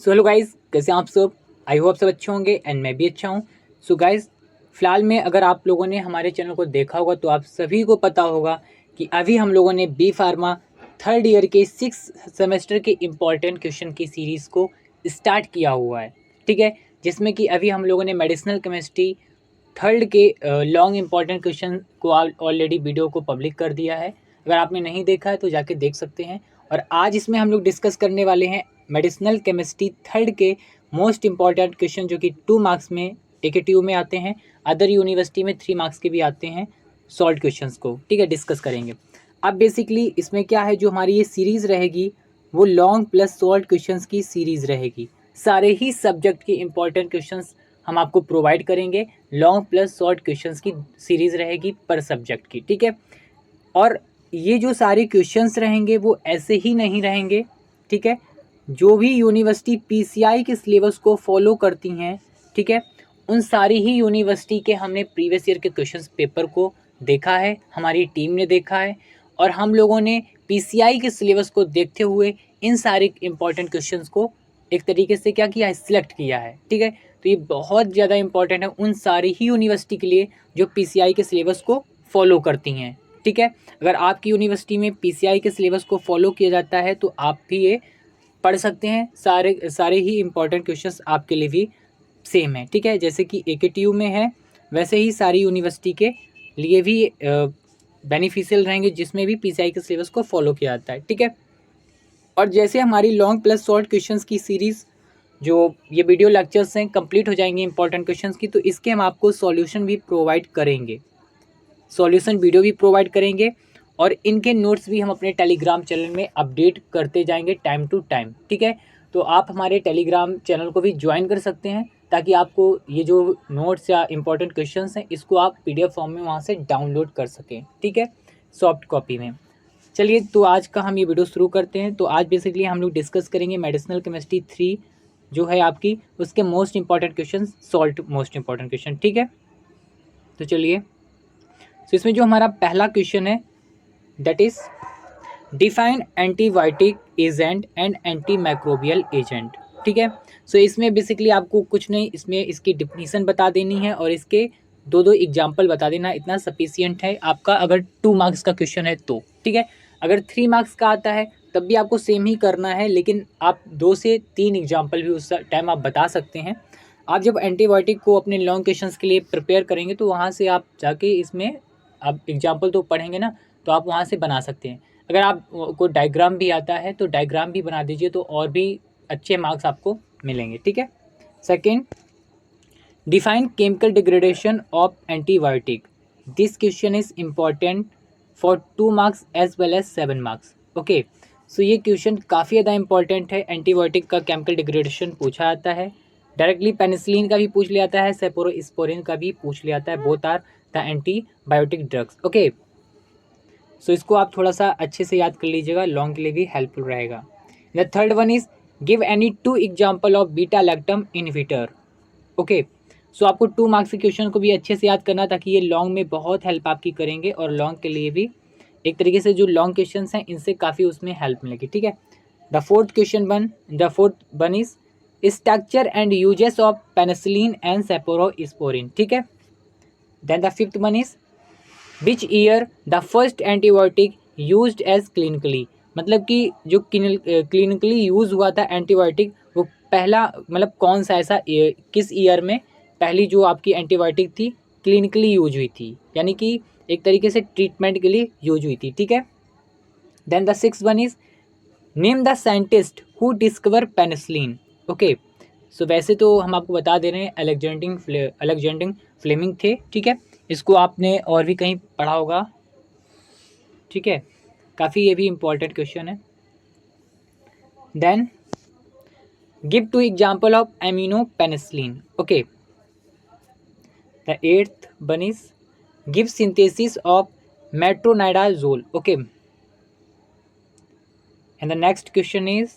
So hello guys, कैसे हैं आप सब। आई होप सब अच्छे होंगे एंड मैं भी अच्छा हूँ। सो गाइस, फिलहाल में अगर आप लोगों ने हमारे चैनल को देखा होगा तो आप सभी को पता होगा कि अभी हम लोगों ने बी फार्मा थर्ड ईयर के 6 सेमेस्टर के इम्पॉर्टेंट क्वेश्चन की सीरीज़ को स्टार्ट किया हुआ है। ठीक है, जिसमें कि अभी हम लोगों ने मेडिसिनल केमिस्ट्री थर्ड के लॉन्ग इंपॉर्टेंट क्वेश्चन को ऑलरेडी वीडियो को पब्लिक कर दिया है। अगर आपने नहीं देखा है तो जाके देख सकते हैं। और आज इसमें हम लोग डिस्कस करने वाले हैं मेडिसिनल केमिस्ट्री थर्ड के मोस्ट इंपॉर्टेंट क्वेश्चन, जो कि 2 मार्क्स में AKTU में आते हैं, अदर यूनिवर्सिटी में 3 मार्क्स के भी आते हैं। सॉल्व क्वेश्चंस को ठीक है डिस्कस करेंगे। अब बेसिकली इसमें क्या है, जो हमारी ये सीरीज़ रहेगी वो लॉन्ग प्लस सॉल्व क्वेश्चंस की सीरीज़ रहेगी। सारे ही सब्जेक्ट के इंपॉर्टेंट क्वेश्चंस हम आपको प्रोवाइड करेंगे। लॉन्ग प्लस शॉर्ट क्वेश्चंस की सीरीज़ रहेगी पर सब्जेक्ट की, ठीक है। और ये जो सारे क्वेश्चंस रहेंगे वो ऐसे ही नहीं रहेंगे, ठीक है। जो भी यूनिवर्सिटी PCI के सिलेबस को फॉलो करती हैं, ठीक है, उन सारी ही यूनिवर्सिटी के हमने प्रीवियस ईयर के क्वेश्चंस पेपर को देखा है, हमारी टीम ने देखा है। और हम लोगों ने PCI के सिलेबस को देखते हुए इन सारे इंपॉर्टेंट क्वेश्चंस को एक तरीके से क्या किया है, सिलेक्ट किया है, ठीक है। तो ये बहुत ज़्यादा इंपॉर्टेंट है उन सारी ही यूनिवर्सिटी के लिए जो PCI के सिलेबस को फॉलो करती हैं, ठीक है। अगर आपकी यूनिवर्सिटी में PCI के सिलेबस को फॉलो किया जाता है तो आप भी ये पढ़ सकते हैं। सारे ही इंपॉर्टेंट क्वेश्चंस आपके लिए भी सेम है, ठीक है। जैसे कि AKTU में है वैसे ही सारी यूनिवर्सिटी के लिए भी बेनिफिशियल रहेंगे, जिसमें भी PCI के सिलेबस को फॉलो किया जाता है, ठीक है। और जैसे हमारी लॉन्ग प्लस शॉर्ट क्वेश्चंस की सीरीज़ जो ये वीडियो लेक्चर्स हैं कंप्लीट हो जाएंगे इंपॉर्टेंट क्वेश्चंस की, तो इसके हम आपको सॉल्यूशन भी प्रोवाइड करेंगे, सॉल्यूशन वीडियो भी प्रोवाइड करेंगे। और इनके नोट्स भी हम अपने टेलीग्राम चैनल में अपडेट करते जाएंगे टाइम टू टाइम, ठीक है। तो आप हमारे टेलीग्राम चैनल को भी ज्वाइन कर सकते हैं, ताकि आपको ये जो नोट्स या इंपॉर्टेंट क्वेश्चंस हैं इसको आप PDF फॉर्म में वहाँ से डाउनलोड कर सकें, ठीक है, सॉफ्ट कॉपी में। चलिए, तो आज का हम ये वीडियो शुरू करते हैं। तो आज बेसिकली हम लोग डिस्कस करेंगे मेडिसिनल केमिस्ट्री 3 जो है आपकी, उसके most important question, solve most important question, ठीक है। तो चलिए, तो इसमें जो हमारा पहला क्वेश्चन है that is define antibiotic agent and anti microbial agent, ठीक है। सो इसमें बेसिकली आपको कुछ नहीं, इसमें इसकी डिफिनीसन बता देनी है और इसके दो एग्जाम्पल बता देना, इतना सफिशियंट है आपका अगर 2 मार्क्स का क्वेश्चन है तो, ठीक है। अगर 3 मार्क्स का आता है तब भी आपको सेम ही करना है, लेकिन आप 2 से 3 एग्जाम्पल भी उस टाइम आप बता सकते हैं। आप जब एंटीबायोटिक को अपने लॉन्ग क्वेश्चंस के लिए प्रिपेयर करेंगे तो वहाँ से आप जाके इसमें आप एग्जाम्पल तो पढ़ेंगे ना, तो आप वहाँ से बना सकते हैं। अगर आप को डायग्राम भी आता है तो डायग्राम भी बना दीजिए, तो और भी अच्छे मार्क्स आपको मिलेंगे, ठीक है। Second, define chemical degradation of antibiotic. This question is important for 2 marks as well as 7 marks, okay. So ये क्वेश्चन काफ़ी ज़्यादा इंपॉर्टेंट है। एंटीबायोटिक का केमिकल डिग्रेडेशन पूछा जाता है, डायरेक्टली पेनिसिलिन का भी पूछ लिया जाता है, सेफोरोस्पोरिन का भी पूछ लिया जाता है। Both are the antibiotic drugs, okay. So इसको आप थोड़ा सा अच्छे से याद कर लीजिएगा, लॉन्ग के लिए भी हेल्पफुल रहेगा। The third one is give any 2 example of beta lactam inhibitor, okay. So आपको 2 मार्क्स के क्वेश्चन को भी अच्छे से याद करना, ताकि ये लॉन्ग में बहुत हेल्प आपकी करेंगे और लॉन्ग के लिए भी एक तरीके से जो लॉन्ग क्वेश्चन हैं इनसे काफ़ी उसमें हेल्प मिलेगी, ठीक है। The fourth one is structure and uses of penicillin and cephalosporin, ठीक है। Then the fifth one is which year the first antibiotic used as clinically, मतलब कि जो क्लिनिकली यूज़ हुआ था एंटीबायोटिक वो पहला, मतलब कौन सा ऐसा किस ईयर में पहली जो आपकी एंटीबायोटिक थी क्लिनिकली यूज हुई थी, यानी कि एक तरीके से ट्रीटमेंट के लिए यूज हुई थी, ठीक है। Then the six one is name the scientist who discover penicillin, okay. So वैसे तो हम आपको बता दे रहे हैं अलेक्जेंडर फ्लेमिंग थे, ठीक है। इसको आपने और भी कहीं पढ़ा होगा, ठीक है। काफ़ी ये भी इम्पोर्टेंट क्वेश्चन है। Then give 2 example of amino penicillin, okay. The eighth one is give synthesis of metronidazole, okay. And the next question is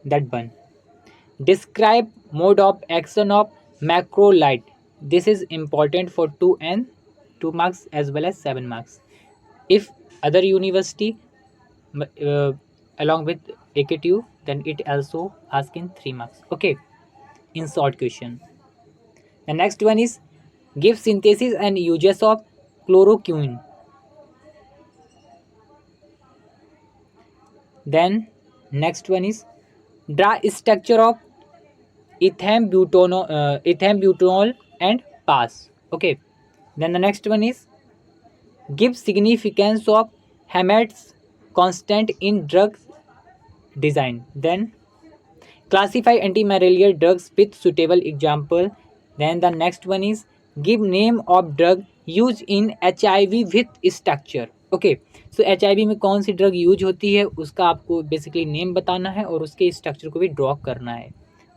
that one describe mode of action of macrolide. This is important for 2 marks as well as 7 marks. If other university along with AKTU, then it also ask in 3 marks. Okay, in short question. The next one is give synthesis and uses of chloroquine. Then next one is draw structure of ethambutanol and pass. Okay. Then the next one is give significance of Hammett's constant in drug design. Then classify antimalarial drugs with suitable example. Then the next one is give name of drug used in HIV with structure. Okay so HIV में कौन सी drug use होती है उसका आपको basically name बताना है और उसके स्ट्रक्चर को भी ड्रॉ करना है.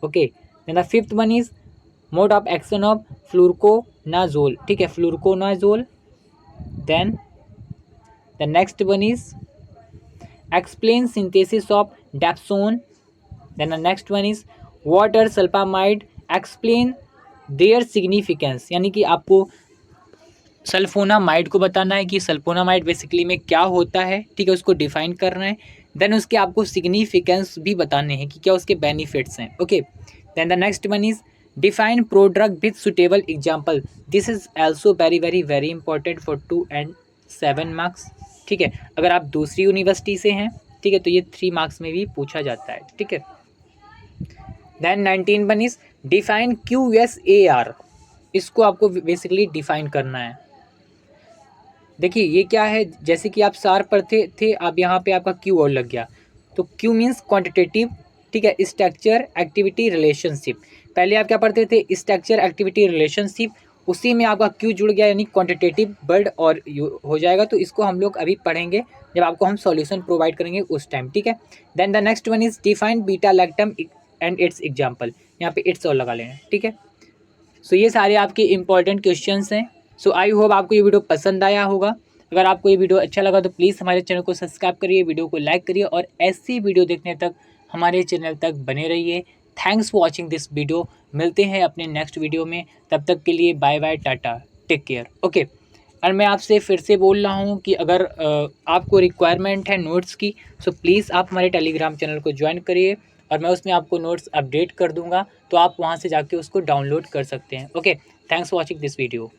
Okay then the fifth one is mode of action of fluconazole. ठीक है, fluconazole. Then the next one is explain synthesis of dapsone. Then the next one is water sulfonamide explain their significance. यानी कि आपको sulphonamide को बताना है कि sulphonamide basically में क्या होता है. ठीक है, उसको डिफाइन करना है. देन उसके आपको सिग्निफिकेंस भी बताने हैं कि क्या उसके बेनिफिट्स हैं. Okay then the next one is define prodrug with suitable example. This is also very very very important for 2 and 7 marks. ठीक है, अगर आप दूसरी यूनिवर्सिटी से हैं ठीक है तो ये 3 मार्क्स में भी पूछा जाता है. ठीक है. Then 19 one is define QSAR. इसको आपको बेसिकली डिफाइन करना है. देखिए ये क्या है, जैसे कि आप सार पढ़ते थे आप यहाँ पे आपका Q और लग गया. तो Q मीन्स क्वांटिटेटिव. ठीक है, स्ट्रक्चर एक्टिविटी रिलेशनशिप. पहले आप क्या पढ़ते थे, स्ट्रक्चर एक्टिविटी रिलेशनशिप, उसी में आपका Q जुड़ गया यानी क्वांटिटेटिव वर्ड और हो जाएगा. तो इसको हम लोग अभी पढ़ेंगे जब आपको हम सॉल्यूशन प्रोवाइड करेंगे उस टाइम. ठीक है. Then the next one is define beta lactam and its example. यहाँ पे इट्स और लगा लेना. ठीक है. सो ये सारे आपके इंपॉर्टेंट क्वेश्चंस हैं. सो आई होप आपको ये वीडियो पसंद आया होगा. अगर आपको ये वीडियो अच्छा लगा तो प्लीज़ हमारे चैनल को सब्सक्राइब करिए, वीडियो को लाइक करिए और ऐसी वीडियो देखने तक हमारे चैनल तक बने रहिए. Thanks for watching this video. मिलते हैं अपने नेक्स्ट वीडियो में, तब तक के लिए bye bye, tata, take care. Okay. और मैं आपसे फिर से बोल रहा हूँ कि अगर आपको रिक्वायरमेंट है नोट्स की सो प्लीज़ आप हमारे टेलीग्राम चैनल को ज्वाइन करिए और मैं उसमें आपको नोट्स अपडेट कर दूंगा, तो आप वहाँ से जाके उसको डाउनलोड कर सकते हैं. Okay, thanks for watching this video.